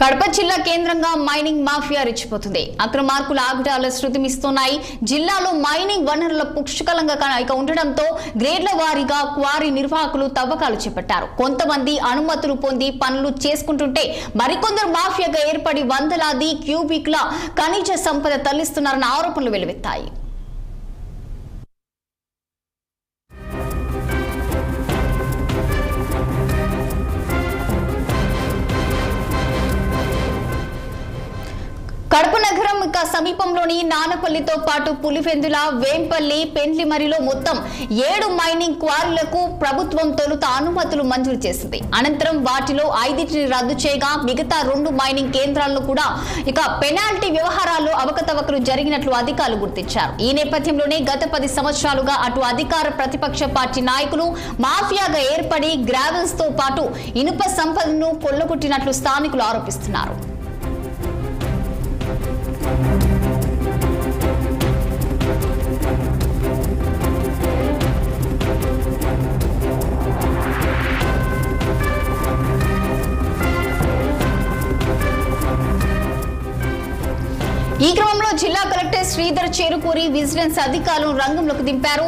కడప జిల్లా కేంద్రంగా mining mafia రెచ్చిపోతుంది. అక్రమార్కుల ఆగడాలు శృతిమిస్తున్నాయి. జిల్లాలో మైనింగ్ వనరుల పుష్కలంగా ఉండడంతో గ్రేడ్ల వారీగా క్వారీ నిర్వాహకులు తవ్వకాలు చేపట్టారు. కొంతమంది అనుమతులు పొంది పనులు చేసుకుంటుంటే మరికొందరు మాఫియాగా ఏర్పడి వందలాది క్యూబిక్ల ఖనిజ సంపద తరలిస్తున్నారన్న ఆరోపణలు వెలువెత్తాయి. కడప నగరం సమీపంలోని నానపల్లితో పాటు పులివెందుల, వేంపల్లి, పెండ్లిమరిలో మొత్తం 7 మైనింగ్ క్వారీలకు ప్రభుత్వం తొలుత అనుమతులు మంజూరు చేసింది. అనంతరం వాటిలో 5టిని రద్దు చేయగా మిగతా 2 మైనింగ్ కేంద్రాలను కూడా పెనాల్టీ వ్యవహారాల్లో అవకతవకలు జరిగినట్లు అధికారులు గుర్తించారు. ఈ నేపథ్యంలోనే గత 10 సంవత్సరాలుగా అటు అధికార ప్రతిపక్ష పార్టీ నాయకులు మాఫియాగా ఏర్పడి గ్రావెల్స్ తో పాటు ఇనుప సంపదను కొల్లగొట్టినట్లు స్థానికులు ఆరోపిస్తున్నారు. ఈ క్రమంలో జిల్లా కలెక్టర్ శ్రీధర్ చెరుకూరి విజిలెన్స్ అధికారులను రంగంలోకి దింపారు.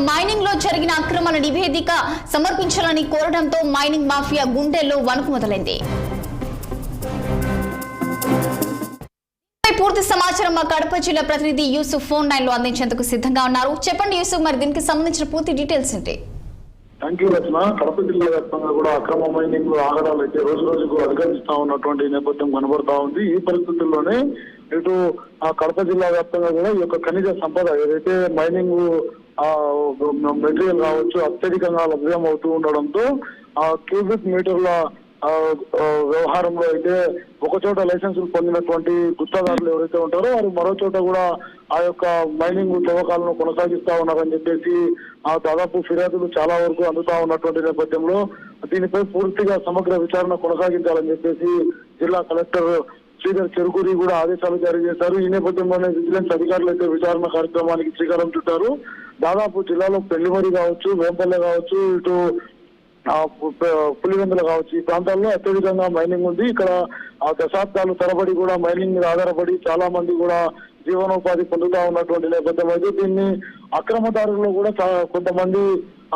మైనింగ్ లో జరిగిన అక్రమాల నివేదిక సమర్పించాలని కోరడంతో మైనింగ్ మాఫియా గుండెల్లో వణుకు మొదలైంది. పూర్తి సమాచారం మా కడప జిల్లా ప్రతినిధి యూసుఫ్ ఫోన్ లైన్ లో అందించేందుకు సిద్ధంగా ఉన్నారు. చెప్పండి యూసుఫ్, మరి దీనికి సంబంధించిన పూర్తి డీటెయిల్స్ ఏంటి? థ్యాంక్ యూ రచన. కడప జిల్లా వ్యాప్తంగా కూడా అక్రమ మైనింగ్ ఆగడాలు అయితే రోజు రోజుకు అధిగమిస్తా ఉన్నటువంటి నేపథ్యం కనబడతా ఉంది. ఈ పరిస్థితుల్లోనే ఇటు కడప జిల్లా వ్యాప్తంగా కూడా ఈ యొక్క ఖనిజ సంపద ఏదైతే మైనింగ్ మెటీరియల్ కావచ్చు అత్యధికంగా లభ్యం అవుతూ ఉండడంతో క్యూబిక్ మీటర్ల వ్యవహారంలో అయితే ఒక చోట లైసెన్సులు పొందినటువంటి గుత్తదారులు ఎవరైతే ఉంటారో వారు మరో చోట కూడా ఆ యొక్క మైనింగ్ తవ్వకాలను కొనసాగిస్తా ఉన్నారని చెప్పేసి దాదాపు ఫిర్యాదులు చాలా వరకు అందుతా ఉన్నటువంటి నేపథ్యంలో దీనిపై పూర్తిగా సమగ్ర విచారణ కొనసాగించాలని చెప్పేసి జిల్లా కలెక్టర్ శ్రీధర్ చెరుకూరి కూడా ఆదేశాలు జారీ చేశారు. ఈ నేపథ్యంలోనే విజిలెన్స్ అధికారులు అయితే విచారణ కార్యక్రమానికి శ్రీకారం చుట్టారు. దాదాపు జిల్లాలో పెళ్లిమరి కావచ్చు, వేంపల్లె కావచ్చు, ఇటు పులివెందులు కావచ్చు, ఈ ప్రాంతాల్లో అత్యధికంగా మైనింగ్ ఉంది. ఇక్కడ దశాబ్దాలు తరబడి కూడా మైనింగ్ మీద ఆధారపడి చాలా మంది కూడా జీవనోపాధి పొందుతా ఉన్నటువంటి నేపథ్యం అయితే దీన్ని అక్రమదారుల్లో కూడా కొంతమంది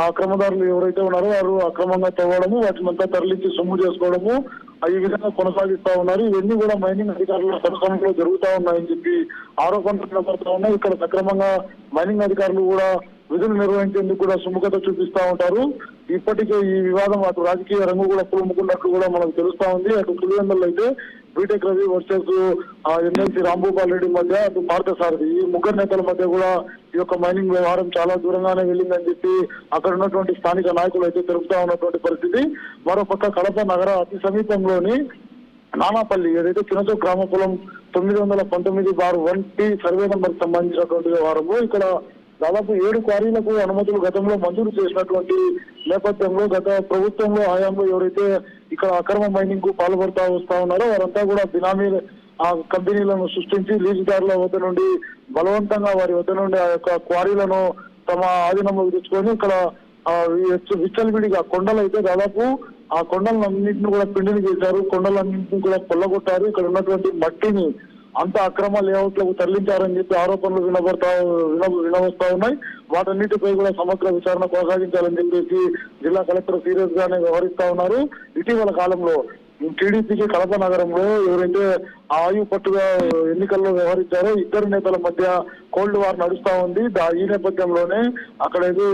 అక్రమదారులు ఎవరైతే ఉన్నారో వారు అక్రమంగా తవ్వడము, వాటినంతా తరలించి సొమ్ము చేసుకోవడము ఈ విధంగా కొనసాగిస్తా ఉన్నారు. ఇవన్నీ కూడా మైనింగ్ అధికారుల పరిశ్రమలో జరుగుతా ఉన్నాయని చెప్పి ఆరోపణలు కనబడతా ఉన్నాయి. ఇక్కడ సక్రమంగా మైనింగ్ అధికారులు కూడా విధులు నిర్వహించేందుకు కూడా సుముఖత చూపిస్తా ఉంటారు. ఇప్పటికే ఈ వివాదం అటు రాజకీయ రంగు కూడా పులుముకున్నట్లు కూడా మనకు తెలుస్తా ఉంది. అటు పులివెందుల్లో అయితే BTech Ravi versus MLC Rambhupal Reddy మధ్య, అటు పార్థసారథి ఈ ముగ్గురు నేతల మధ్య కూడా ఈ యొక్క మైనింగ్ వ్యవహారం చాలా దూరంగానే వెళ్ళిందని చెప్పి అక్కడ ఉన్నటువంటి స్థానిక నాయకులు అయితే తెలుపుతా ఉన్నటువంటి పరిస్థితి. మరోపక్క కడప నగర అతి సమీపంలోని నానాపల్లి ఏదైతే చిన్నచో గ్రామ పొలం 919/1 సర్వే నంబర్ సంబంధించినటువంటి వ్యవహారము ఇక్కడ దాదాపు 7 క్వారీలకు అనుమతులు గతంలో మంజూరు చేసినటువంటి నేపథ్యంలో గత ప్రభుత్వంలో హయాంలో ఎవరైతే ఇక్కడ అక్రమ మైనింగ్ కు పాల్పడుతూ వస్తా ఉన్నారో వారంతా కూడా బినామీ కంపెనీలను సృష్టించి లీజుదారుల వద్ద నుండి బలవంతంగా వారి వద్ద నుండి ఆ యొక్క క్వారీలను తమ ఆధీనంలోకి తెచ్చుకొని ఇక్కడ విచ్చలవిడిగా కొండలు అయితే దాదాపు ఆ కొండలన్నింటిని కూడా పిండిని చేశారు. కొండలన్నింటినీ కూడా కొల్లగొట్టారు. ఇక్కడ ఉన్నటువంటి మట్టిని అంత అక్రమ లేఅవుట్లకు తరలించారని చెప్పి ఆరోపణలు వినవస్తా ఉన్నాయి. వాటన్నిటిపై కూడా సమగ్ర విచారణ కొనసాగించాలని చెప్పేసి జిల్లా కలెక్టర్ సీరియస్ గానే వ్యవహరిస్తా ఉన్నారు. ఇటీవల కాలంలో టీడీపీకి కడప నగరంలో ఎవరైతే ఆయు పట్టుగా ఎన్నికల్లో వ్యవహరించారో ఇద్దరు నేతల మధ్య కోల్డ్ వార్ నడుస్తా ఉంది. ఈ నేపథ్యంలోనే అక్కడైతే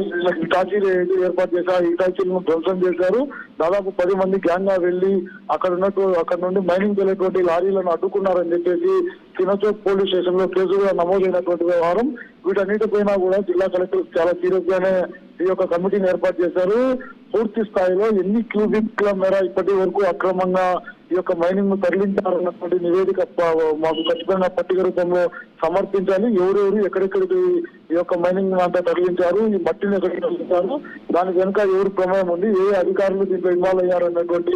ఇటాచీలు ఏర్పాటు చేశారు. ఇటాచీలను ధ్వంసం చేశారు. దాదాపు 10 మంది గ్యాంగ్ గా వెళ్లి అక్కడ నుండి మైనింగ్ వెళ్ళేటువంటి లారీలను అడ్డుకున్నారని చెప్పేసి చిన్నచోక్ పోలీస్ స్టేషన్ లో కేసుగా నమోదైనటువంటి వ్యవహారం. వీటన్నిటిపైన కూడా జిల్లా కలెక్టర్ చాలా సీరియస్ గానే ఈ యొక్క కమిటీని ఏర్పాటు చేశారు. పూర్తి స్థాయిలో ఎన్ని క్యూబిక్ల మేర ఇప్పటి వరకు అక్రమంగా ఈ యొక్క మైనింగ్ ను తరలించాలన్నటువంటి నివేదిక మాకు ఖచ్చితంగా పట్టిక రూపంలో సమర్పించాలి. ఎవరెవరు ఎక్కడెక్కడికి ఈ యొక్క మైనింగ్ అంతా తరలించారు, ఈ మట్టిని ఎక్కడికి తరలించారు, దానికి వెనుక ఎవరు ప్రమేయం ఉంది, ఏ అధికారులు దీంట్లో ఇన్వాల్వ్ అయ్యారు అన్నటువంటి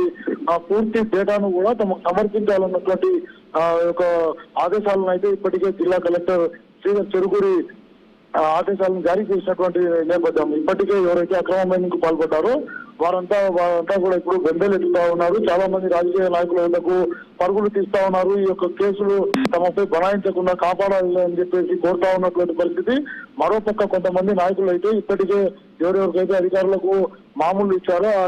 పూర్తి డేటాను కూడా తమకు సమర్పించాలన్నటువంటి యొక్క ఆదేశాలను అయితే ఇప్పటికే జిల్లా కలెక్టర్ శ్రీధర్ చెరుకూరి ఆదేశాలను జారీ చేసినటువంటి నేపథ్యం. ఇప్పటికే ఎవరైతే అక్రమ మైనింగ్ కు పాల్పడ్డారో వారంతా కూడా ఇప్పుడు గంటలు ఎత్తుతా ఉన్నారు. చాలా మంది రాజకీయ నాయకుల వద్దకు పరుగులు తీస్తా ఉన్నారు. ఈ యొక్క కేసులు తమపై బనాయించకుండా కాపాడాలి అని చెప్పేసి కోరుతా ఉన్నటువంటి పరిస్థితి. మరోపక్క కొంతమంది నాయకులు అయితే ఇప్పటికే ఎవరెవరికైతే అధికారులకు మామూలు ఇచ్చారో ఆ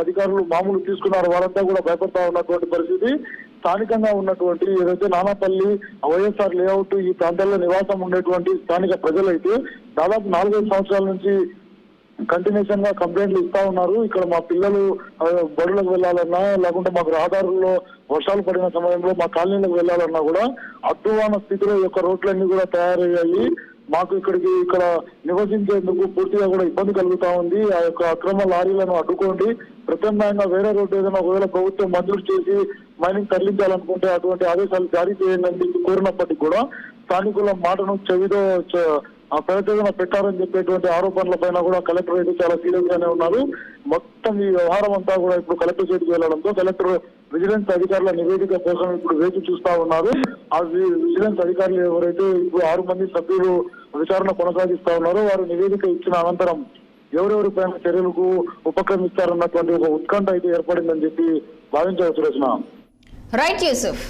అధికారులు మామూలు తీసుకున్నారో వారంతా కూడా భయపడతా ఉన్నటువంటి పరిస్థితి. స్థానికంగా ఉన్నటువంటి ఏదైతే నానాపల్లి వైఎస్ఆర్ లేఅవుట్ ఈ ప్రాంతాల్లో నివాసం ఉండేటువంటి స్థానిక ప్రజలైతే దాదాపు 4-5 సంవత్సరాల నుంచి కంటిన్యూషన్ గా కంప్లైంట్లు ఇస్తా ఉన్నారు. ఇక్కడ మా పిల్లలు బడులకు వెళ్లాలన్నా లేకుంటే మాకు రహదారుల్లో వర్షాలు పడిన సమయంలో మా కాలనీలకు వెళ్లాలన్నా కూడా అద్భుతమైన స్థితిలో ఈ యొక్క రోడ్లన్నీ కూడా తయారయ్యాయి. మాకు ఇక్కడ నివసించేందుకు పూర్తిగా కూడా ఇబ్బంది కలుగుతా ఉంది. ఆ యొక్క అక్రమ లారీలను అడ్డుకోండి, ప్రత్యామ్నాయంగా వేరే రోడ్డు ఏదైనా ఒకవేళ ప్రభుత్వం మంజూరు చేసి మైనింగ్ తరలించాలనుకుంటే అటువంటి ఆదేశాలు జారీ చేయండి అని చెప్పి కోరినప్పటికీ కూడా స్థానికుల మాటను చెవిలో ప్రయత్నం పెట్టారని చెప్పేటువంటి ఆరోపణల పైన కూడా కలెక్టర్ అయితే చాలా సీరియస్ గానే ఉన్నారు. మొత్తం ఈ వ్యవహారం అంతా కూడా ఇప్పుడు కలెక్టర్ చేతికి వెళ్లడంతో కలెక్టర్ విజిలెన్స్ అధికారుల నివేదిక కోసం ఇప్పుడు వేచి చూస్తా ఉన్నారు. ఆ విజిలెన్స్ అధికారులు ఎవరైతే ఇప్పుడు 6 మంది సభ్యులు విచారణ కొనసాగిస్తా ఉన్నారో వారు నివేదిక ఇచ్చిన అనంతరం ఎవరెవరి పైన చర్యలకు ఉపక్రమిస్తారన్నటువంటి ఒక ఉత్కంఠ అయితే ఏర్పడిందని చెప్పి భావించవచ్చు రచన. రైట్ యూసుఫ్.